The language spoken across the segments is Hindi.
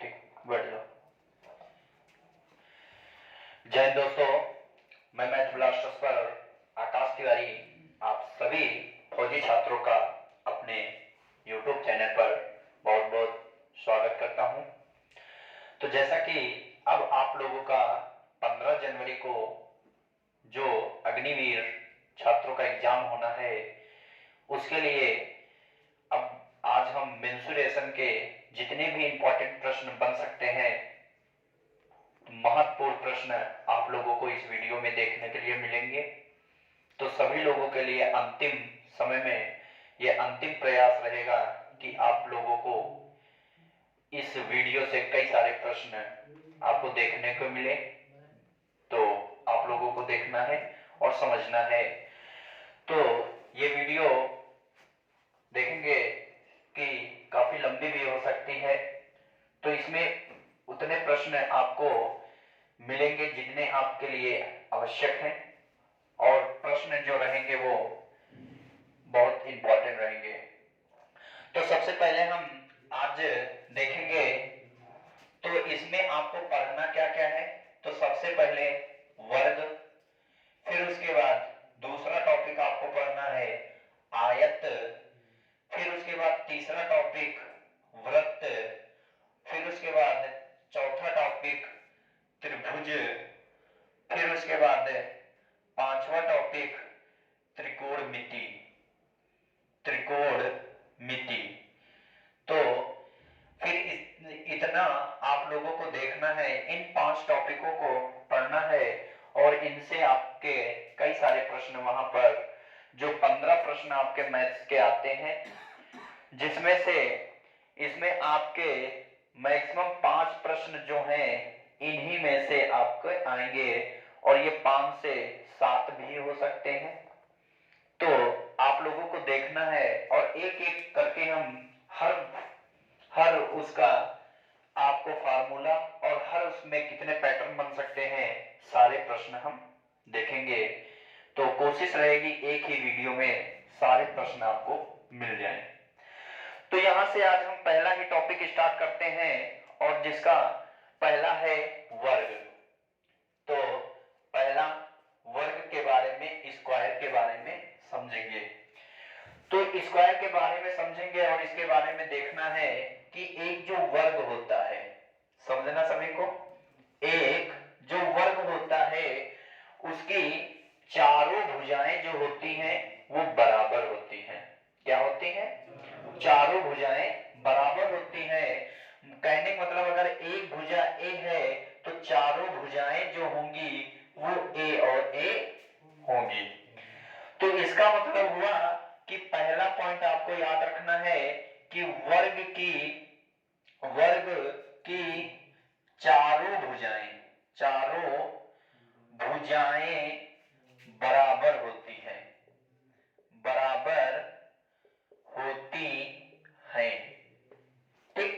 ठीक, बैठ जाओ। जय हिंद दोस्तों, मैं मैथ ब्लास्टर्स पर आकाश तिवारी आप सभी फौजी छात्रों का अपने YouTube चैनल पर बहुत बहुत स्वागत करता हूं। तो जैसा कि अब आप लोगों का 15 जनवरी को जो अग्निवीर छात्रों का एग्जाम होना है, उसके लिए अब आज हम मेंसुरेशन के जितने भी इंपॉर्टेंट प्रश्न बन सकते हैं, महत्वपूर्ण प्रश्न आप लोगों को इस वीडियो में देखने के लिए मिलेंगे। तो सभी लोगों के लिए अंतिम समय में यह अंतिम प्रयास रहेगा कि आप लोगों को इस वीडियो से कई सारे प्रश्न आपको देखने को मिले। तो आप लोगों को देखना है और समझना है। तो ये वीडियो देखेंगे कि काफी लंबी भी हो सकती है, तो इसमें उतने प्रश्न आपको मिलेंगे जितने आपके लिए आवश्यक हैं, और प्रश्न जो रहेंगे वो बहुत इंपॉर्टेंट रहेंगे। तो सबसे पहले हम आज देखेंगे, तो इसमें आपको पढ़ना क्या क्या है। तो सबसे पहले वर्ग, फिर उसके बाद दूसरा टॉपिक आपको पढ़ना है आयत, फिर उसके बाद तीसरा टॉपिक वृत्त, फिर उसके बाद चौथा टॉपिक त्रिभुज, फिर उसके बाद पांचवा टॉपिक त्रिकोणमिति। तो फिर इतना आप लोगों को देखना है, इन 5 टॉपिकों को पढ़ना है, और इनसे आपके कई सारे प्रश्न वहां पर जो 15 प्रश्न आपके मैथ्स के आते हैं, जिसमें से इसमें आपके मैक्सिमम 5 प्रश्न जो हैं इन्हीं में से आपके आएंगे, और ये 5 से 7 भी हो सकते हैं। तो आप लोगों को देखना है, और एक एक करके हम हर उसका आपको फार्मूला और हर उसमें कितने पैटर्न बन सकते हैं, सारे प्रश्न हम देखेंगे। तो कोशिश रहेगी एक ही वीडियो में सारे प्रश्न आपको मिल जाएं। तो यहां से आज हम पहला ही टॉपिक स्टार्ट करते हैं, और जिसका पहला है वर्ग। तो पहला वर्ग के बारे में, स्क्वायर के बारे में समझेंगे। तो स्क्वायर के बारे में समझेंगे, और इसके बारे में देखना है कि एक जो वर्ग होता है, समझना सभी को, एक जो वर्ग होता है उसकी चारों भुजाएं जो होती हैं वो बराबर होती हैं। क्या होती हैं? चारों भुजाएं बराबर होती हैं। कहने का मतलब, अगर एक भुजा ए है तो चारों भुजाएं जो होंगी वो ए और ए होंगी। तो इसका मतलब हुआ कि पहला पॉइंट आपको याद रखना है कि वर्ग की चारों भुजाएं बराबर होती हैं, ठीक।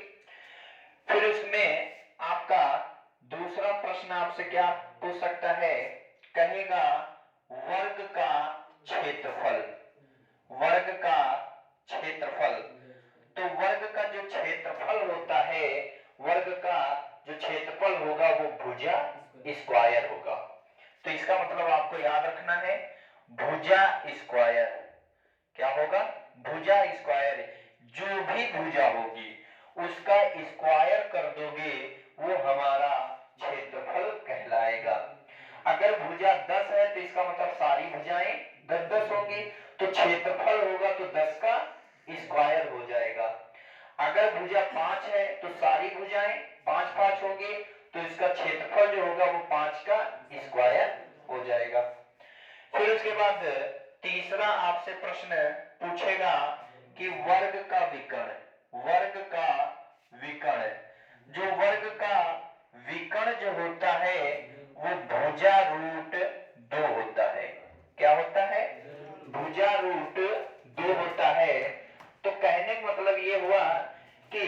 फिर उसमें आपका दूसरा प्रश्न आपसे क्या पूछ सकता है, कहेगा वर्ग का क्षेत्रफल। तो वर्ग का जो क्षेत्रफल होता है, वर्ग का जो क्षेत्रफल होगा वो भुजा स्क्वायर होगा। तो इसका मतलब आपको याद रखना है, भुजा स्क्वायर क्या होगा? भुजा स्क्वायर। जो भी भुजा होगी उसका स्क्वायर कर दोगे वो हमारा क्षेत्रफल कहलाएगा। अगर भुजा 10 है तो इसका मतलब सारी भुजाएं 10-10 होंगी, तो क्षेत्रफल होगा तो 10 का स्क्वायर हो जाएगा। अगर भुजा 5 है तो सारी भुजाएं 5-5 होंगी, तो इसका क्षेत्रफल जो होगा वो 5 का स्क्वायर हो जाएगा। फिर उसके बाद तीसरा आपसे प्रश्न पूछेगा कि वर्ग का विकर्ण। जो वर्ग का विकर्ण जो होता है वो भुजा रूट 2 होता है। क्या होता है? भुजा रूट 2 होता है। तो कहने का मतलब ये हुआ कि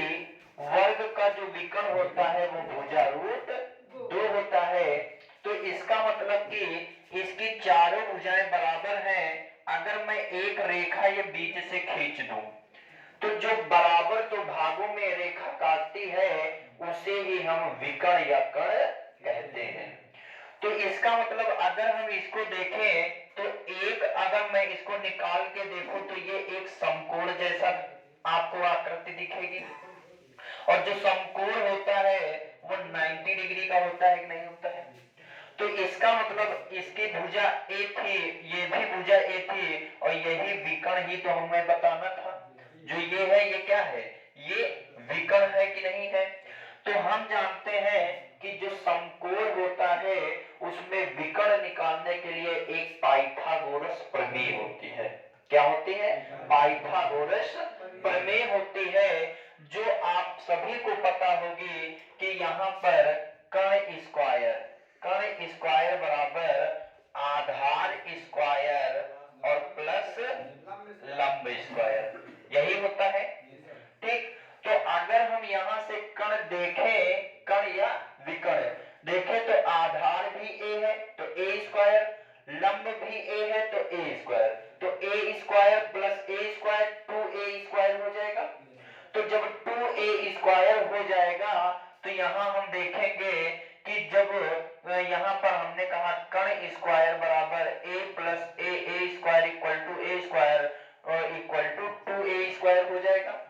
वर्ग का जो विकर्ण होता है वो भुजा रूट 2 होता है। तो इसका मतलब कि इसकी चारों भुजाएं बराबर हैं। अगर मैं एक रेखा ये बीच से खींच दूं तो जो बराबर दो भागों में रेखा काटती है उसे ही हम विकर्ण या कर्ण कहते हैं। तो इसका मतलब अगर हम इसको देखें तो एक, अगर मैं इसको निकाल के देखूं तो ये एक समकोण जैसा आपको आकृति दिखेगी, और जो समकोण होता है वो 90 डिग्री का होता है कि नहीं होता है। तो इसका मतलब इसकी भुजा ए थी, ये भी भुजा ए थी, और यही विकर्ण ही तो हमें बताना था। जो ये है ये क्या है, ये विकर्ण है कि नहीं है। तो हम जानते हैं कि जो समकोण होता है उसमें विकर्ण निकालने के लिए एक पाइथागोरस प्रमेय होती है। क्या होती है, पाइथागोरस प्रमेय होती है, जो आप सभी को पता होगी कि यहाँ पर कर्ण स्क्वायर बराबर आधार स्क्वायर और प्लस लंब स्क्वायर, यही होता है। ठीक, तो अगर हम यहाँ से कर्ण देखें, कर्ण या विकर्ण देखें, तो आधार भी ए है तो ए स्क्वायर, लंब भी ए है तो ए स्क्वायर, तो ए square plus A square 2a square हो जाएगा। तो जब 2a स्क्वायर हो जाएगा तो यहाँ हम देखेंगे कि जब यहाँ पर हमने कहा कर्ण स्क्वायर बराबर a plus A square equal to A square और इक्वल टू 2a स्क्वायर हो जाएगा।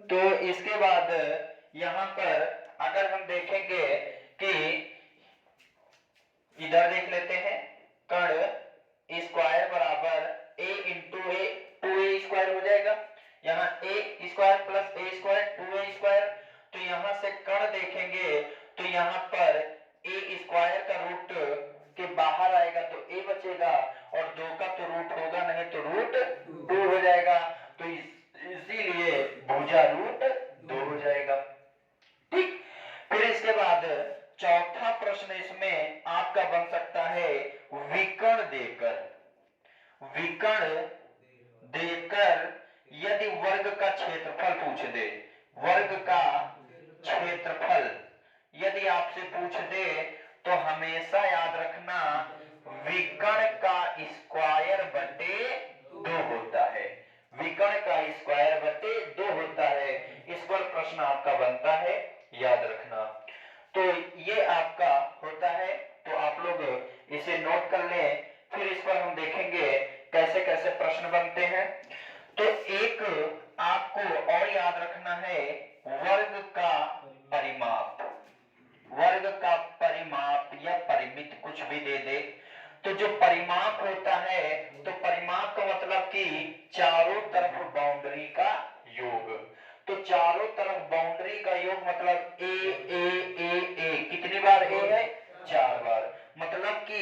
तो इसके बाद यहाँ पर अगर हम देखेंगे कि इधर देख लेते हैं, कर्ण स्क्वायर बराबर a into A 2a square हो जाएगा, यहाँ a square plus a square 2a square. तो यहाँ से कर्ण देखेंगे तो यहाँ पर a स्क्वायर का रूट के बाहर आएगा तो a बचेगा, और 2 का तो रूट होगा नहीं तो रूट 2 हो जाएगा, तो इसीलिए भुजा रूट 2 हो जाएगा। ठीक, फिर इसके बाद चौथा प्रश्न इसमें आपका बन सकता है विकर्ण देकर यदि वर्ग का क्षेत्रफल पूछ दे, वर्ग का क्षेत्रफल यदि आपसे पूछ दे तो हमेशा याद रखना विकर्ण का स्क्वायर बटे 2 होता है, विकर्ण का स्क्वायर बटे 2 होता है। इस पर प्रश्न आपका बनता है, याद रखना। तो ये आपका होता है, तो आप लोग इसे नोट कर लें, फिर इस पर हम देखेंगे कैसे कैसे प्रश्न बनते हैं। तो एक आपको और याद रखना है वर्ग का परिमाप, वर्ग का परिमाप या परिमित कुछ भी दे दे, तो जो परिमाप होता है, तो परिमाप का मतलब कि चारों तरफ बाउंड्री का योग। तो चारों तरफ बाउंड्री का योग मतलब ए कितनी बार ए है, 4 बार, मतलब कि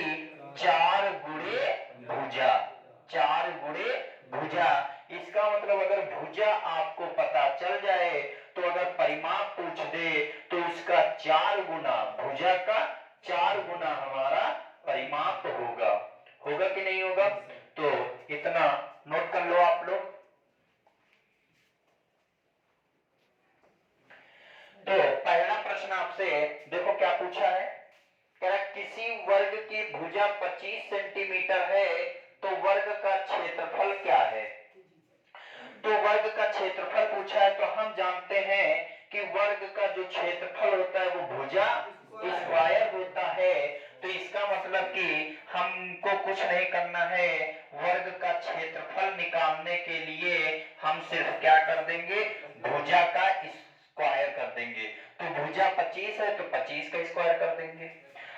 4 गुणे भुजा, 4 गुणे भुजा। इसका मतलब अगर भुजा आपको पता चल जाए तो अगर परिमाप पूछ दे तो उसका 4 गुना, भुजा का 4 गुना हमारा परिमाप होगा, होगा कि नहीं होगा। तो इतना नोट कर लो आप लोग। तो पहला प्रश्न आपसे देखो क्या पूछा है, किसी वर्ग की भुजा 25 सेंटीमीटर है तो वर्ग का क्षेत्रफल क्या है। तो वर्ग का क्षेत्रफल पूछा है, तो हम जानते हैं कि वर्ग का जो क्षेत्रफल होता है वो भुजा स्क्वायर होता है। तो इसका मतलब कि हमको कुछ नहीं करना है, वर्ग का क्षेत्रफल निकालने के लिए हम सिर्फ क्या कर देंगे, भुजा का स्क्वायर कर देंगे। तो भुजा 25 है तो 25 का स्क्वायर कर देंगे,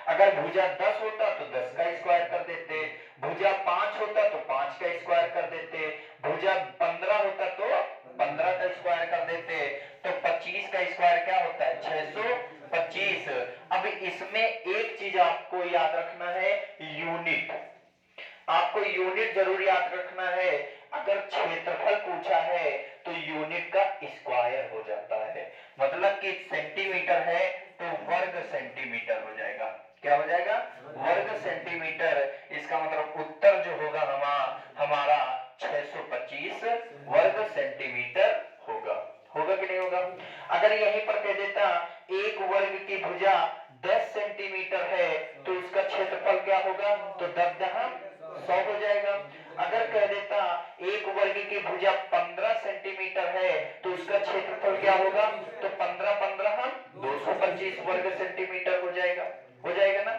अगर भुजा 10 होता तो 10 का स्क्वायर कर देते, भुजा 5 होता तो 5 का स्क्वायर कर देते, भुजा 15 होता तो 15 का स्क्वायर कर देते। तो 25 का स्क्वायर क्या होता है, 625। अब इसमें एक चीज आपको याद रखना है, यूनिट, आपको यूनिट जरूर याद रखना है। अगर क्षेत्रफल पूछा है तो यूनिट का स्क्वायर हो जाता है, मतलब कि सेंटीमीटर है तो वर्ग सेंटीमीटर हो जाएगा। क्या हो जाएगा, वर्ग सेंटीमीटर। इसका मतलब उत्तर जो होगा हमारा 625 वर्ग सेंटीमीटर होगा, होगा कि नहीं होगा। अगर यहीं पर कह देता एक वर्ग की भुजा 10 सेंटीमीटर है तो उसका क्षेत्रफल क्या होगा, तो 10 जहां 100 हो जाएगा। कह देता एक वर्ग की भुजा 15 सेंटीमीटर है तो उसका क्षेत्रफल क्या होगा, तो 15 15 225 वर्ग सेंटीमीटर हो जाएगा ना।